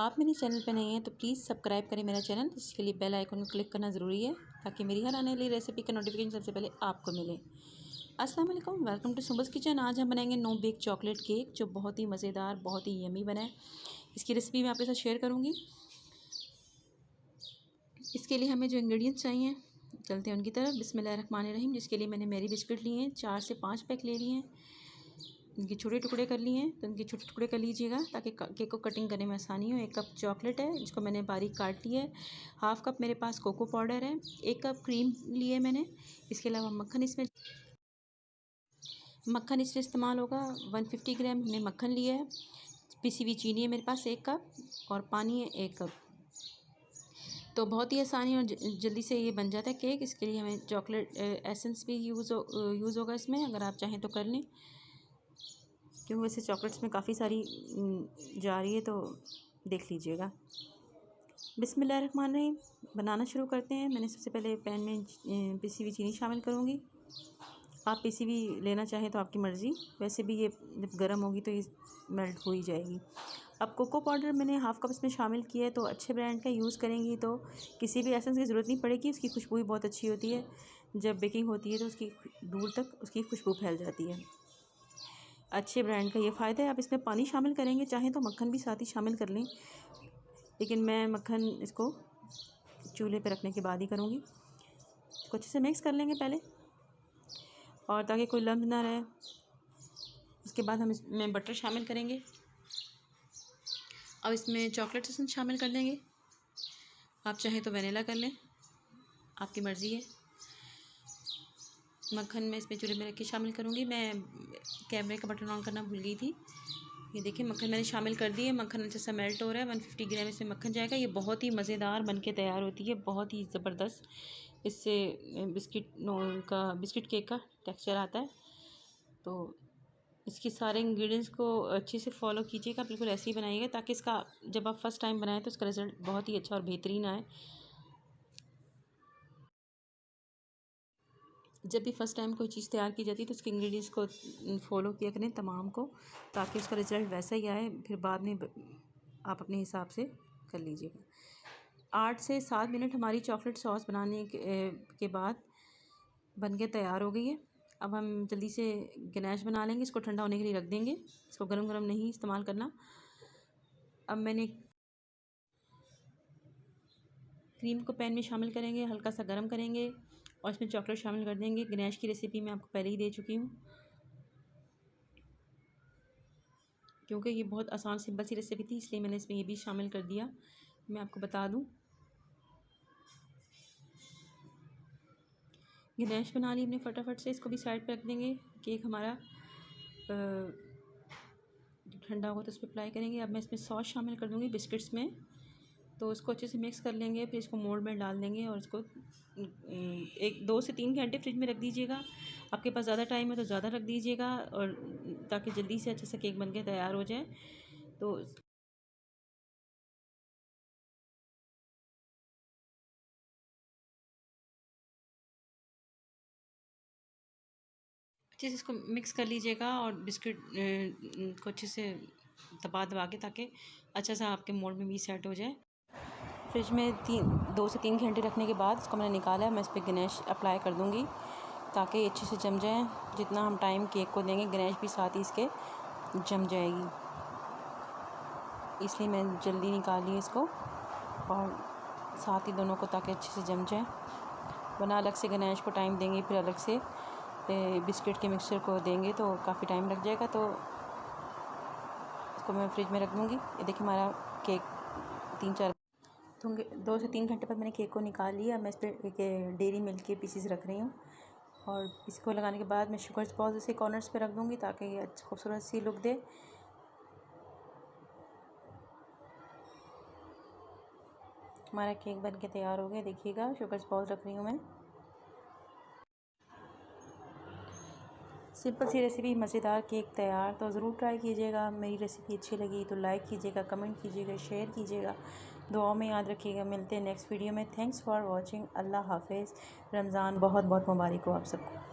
आप मेरे चैनल पे नए हैं तो प्लीज़ सब्सक्राइब करें मेरा चैनल। इसके लिए बेल आइकन को क्लिक करना ज़रूरी है ताकि मेरी हर आने वाली रेसिपी का नोटिफिकेशन सबसे पहले आपको मिले। अस्सलाम वालेकुम, वेलकम टू सुबस किचन। आज हम बनाएंगे नो बेक चॉकलेट केक जो बहुत ही मज़ेदार, बहुत ही यमी बना है। इसकी रेसिपी मैं आपके साथ शेयर करूँगी। इसके लिए हमें जो इंग्रेडिएंट्स चाहिए चलते हैं उनकी तरफ। बिस्मिल्लाहिर्रहमानिर्रहीम। जिसके लिए मैंने मेरी बिस्किट लिए हैं, 4 से 5 पैक ले लिए हैं। इनके छोटे टुकड़े कर लिए हैं तो इनके छोटे टुकड़े कर लीजिएगा ताकि केक को कटिंग करने में आसानी हो। 1 कप चॉकलेट है जिसको मैंने बारीक काट लिया है। हाफ़ कप मेरे पास कोको पाउडर है। 1 कप क्रीम लिए मैंने। इसके अलावा मक्खन इसमें इस्तेमाल होगा। 150 ग्राम हमने मक्खन लिया है। पिसी हुई चीनी है मेरे पास 1 कप और पानी है 1 कप। तो बहुत ही आसानी और जल्दी से ये बन जाता है केक। इसके लिए हमें चॉकलेट एसेंस भी यूज़ होगा इसमें, अगर आप चाहें तो कर लें, क्योंकि वैसे चॉकलेट्स में काफ़ी सारी जा रही है, तो देख लीजिएगा। बिस्मिल्लाहिर्रहमानिर्रहीम। बनाना शुरू करते हैं। मैंने सबसे पहले पैन में पिसी हुई चीनी शामिल करूँगी। आप पिसी हुई लेना चाहें तो आपकी मर्ज़ी, वैसे भी ये जब गर्म होगी तो ये मेल्ट हो ही जाएगी। अब कोको पाउडर मैंने हाफ़ कप इसमें शामिल किया है। तो अच्छे ब्रांड का यूज़ करेंगी तो किसी भी एसेंस की ज़रूरत नहीं पड़ेगी। उसकी खुशबू भी बहुत अच्छी होती है। जब बेकिंग होती है तो उसकी दूर तक उसकी खुशबू फैल जाती है। अच्छे ब्रांड का ये फ़ायदा है। आप इसमें पानी शामिल करेंगे, चाहें तो मक्खन भी साथ ही शामिल कर लें, लेकिन मैं मक्खन इसको चूल्हे पे रखने के बाद ही करूँगी। इसको अच्छे से मिक्स कर लेंगे पहले, और ताकि कोई लम्ब ना रहे। उसके बाद हम इसमें बटर शामिल करेंगे। अब इसमें चॉकलेट एसेंस शामिल कर देंगे। आप चाहें तो वनीला कर लें, आपकी मर्ज़ी है। मक्खन मैं इसमें चूल्हे में रख के शामिल करूँगी। मैं कैमरे का बटन ऑन करना भूल गई थी। ये देखिए मक्खन मैंने शामिल कर दिए। मक्खन अच्छे से मेल्ट हो रहा है। 150 ग्राम इसमें मक्खन जाएगा। ये बहुत ही मज़ेदार बन के तैयार होती है, बहुत ही ज़बरदस्त। इससे बिस्किट केक का टेक्सचर आता है। तो इसके सारे इंग्रेडिएंट्स को अच्छे से फॉलो कीजिएगा, बिल्कुल ऐसे ही बनाइएगा ताकि इसका जब आप फर्स्ट टाइम बनाएं तो इसका रिज़ल्ट बहुत ही अच्छा और बेहतरीन आए। जब भी फर्स्ट टाइम कोई चीज़ तैयार की जाती है तो उसके इंग्रेडिएंट्स को फॉलो किया करें तमाम को, ताकि उसका रिज़ल्ट वैसा ही आए। फिर बाद में आप अपने हिसाब से कर लीजिएगा। 8 से 7 मिनट हमारी चॉकलेट सॉस बनाने के बाद बन के तैयार हो गई है। अब हम जल्दी से गनाश बना लेंगे। इसको ठंडा होने के लिए रख देंगे। इसको गरम गरम नहीं इस्तेमाल करना। अब मैंने क्रीम को पैन में शामिल करेंगे, हल्का सा गर्म करेंगे और इसमें चॉकलेट शामिल कर देंगे। गनाश की रेसिपी मैं आपको पहले ही दे चुकी हूँ, क्योंकि ये बहुत आसान सिंपल सी रेसिपी थी, इसलिए मैंने इसमें ये भी शामिल कर दिया। मैं आपको बता दूँ, गनाश बना ली हमने फटाफट से। इसको भी साइड पे रख देंगे। केक हमारा ठंडा होगा तो इस पर अप्लाई करेंगे। अब मैं इसमें सॉस शामिल कर दूँगी बिस्किट्स में। तो इसको अच्छे से मिक्स कर लेंगे। फिर इसको मोल्ड में डाल देंगे और इसको 2 से 3 घंटे फ्रिज में रख दीजिएगा। आपके पास ज़्यादा टाइम है तो ज़्यादा रख दीजिएगा, और ताकि जल्दी से अच्छे से केक बन के तैयार हो जाए। तो अच्छे से इसको मिक्स कर लीजिएगा और बिस्किट को अच्छे से दबा दबा के, ताकि अच्छा सा आपके मोल्ड में भी सेट हो जाए। फ्रिज में 2 से 3 घंटे रखने के बाद इसको मैंने निकाला है। मैं इस पर गनाश अप्लाई कर दूँगी ताकि अच्छे से जम जाए। जितना हम टाइम केक को देंगे गनाश भी साथ ही इसके जम जाएगी, इसलिए मैं जल्दी निकाली इसको और साथ ही दोनों को, ताकि अच्छे से जम जाए। वरना अलग से गनाश को टाइम देंगे, फिर अलग से बिस्किट के मिक्सचर को देंगे तो काफ़ी टाइम लग जाएगा। तो इसको मैं फ्रिज में रख दूँगी। ये देखिए हमारा केक 2 से 3 घंटे बाद मैंने केक को निकाल लिया। मैं इस पर एक डेयरी मिल्क के पीसेस रख रही हूँ, और इसको लगाने के बाद मैं शुगर बॉल्स इसे कॉर्नर्स पे रख दूँगी ताकि ये अच्छा खूबसूरत सी लुक दे। हमारा केक बन के तैयार हो गया। देखिएगा शुगर बॉल्स रख रही हूँ मैं। सिंपल सी रेसिपी, मज़ेदार केक तैयार। तो ज़रूर ट्राई कीजिएगा। मेरी रेसिपी अच्छी लगी तो लाइक कीजिएगा, कमेंट कीजिएगा, शेयर कीजिएगा, दुआ में याद रखिएगा। मिलते हैं नेक्स्ट वीडियो में। Thanks for watching. अल्लाह हाफिज़। रमज़ान बहुत बहुत मुबारक हो आप सबको।